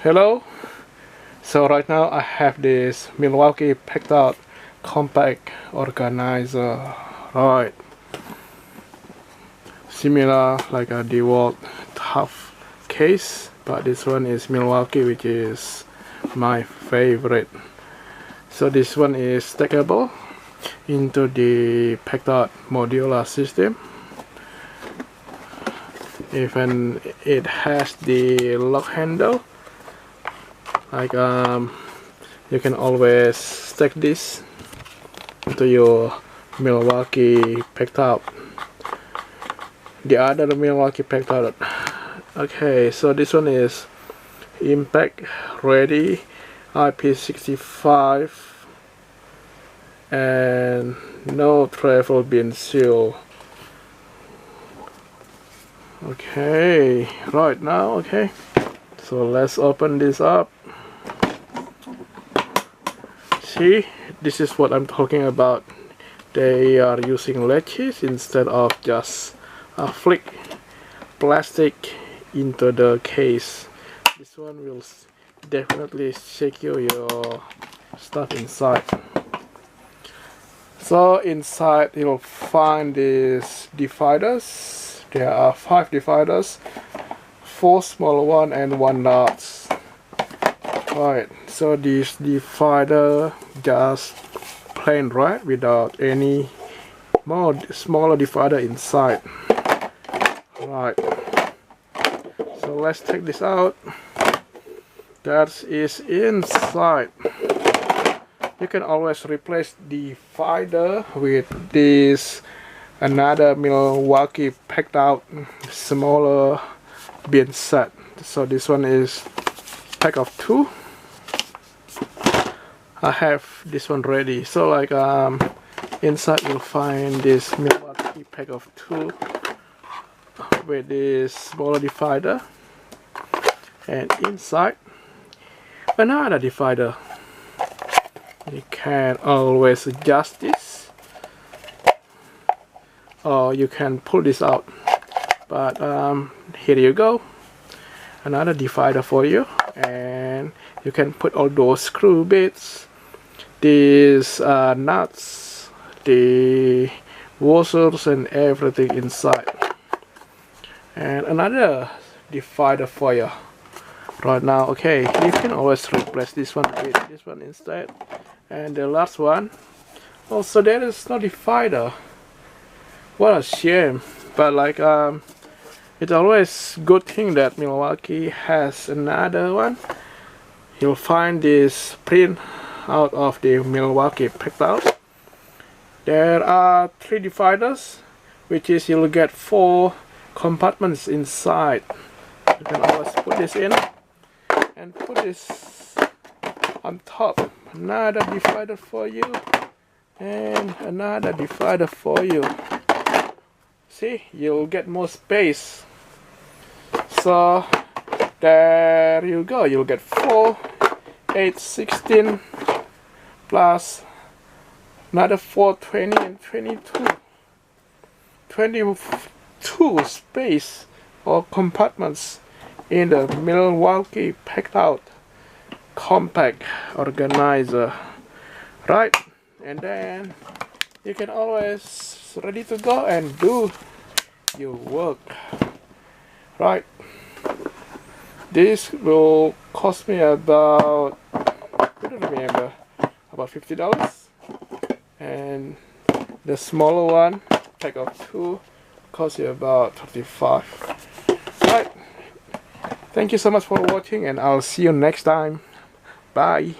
Hello. So right now I have this Milwaukee Packout compact organizer, right? Similar like a DeWalt tough case, but this one is Milwaukee, which is my favorite. So this one is stackable into the Packout modular system. Even it has the lock handle. Like you can always stack this into your Milwaukee Packout. The other Milwaukee Packout. Okay, so this one is impact ready, IP65, and no travel bin seal. Okay, right now, okay. So let's open this up. See, this is what I'm talking about. They are using latches instead of just a flick plastic into the case. This one will definitely secure your stuff inside. So inside you'll find these dividers. There are 5 dividers, 4 small one and 1 large. Right, so this divider just plain right without any more smaller divider inside. Right, so let's take this out. That is inside. You can always replace the divider with this another Milwaukee Packout smaller bin set. So this one is pack of 2. I have this one ready. So like inside you'll find this Milwaukee pack of 2 with this smaller divider, and inside another divider. You can always adjust this, or you can pull this out. But here you go, another divider for you, and you can put all those screw bits, these nuts, the washers and everything inside, and another divider for you right now. Okay, you can always replace this one with this one instead. And the last one also, there is no divider. What a shame. But like it's always good thing that Milwaukee has another one. You'll find this print out of the Milwaukee Packout. There are 3 dividers, which is you'll get 4 compartments inside. You can always put this in and put this on top. Another divider for you, and another divider for you. See, you'll get more space. So there you go, you'll get 4, 8, 16 plus another 4, 20 and 22. 22 space or compartments in the Milwaukee Packout compact organizer, right? And then you can always ready to go and do your work, right? This will cost me about, I don't remember, about $50, and the smaller one, pack of 2, costs you about $35. Right, thank you so much for watching, and I'll see you next time. Bye.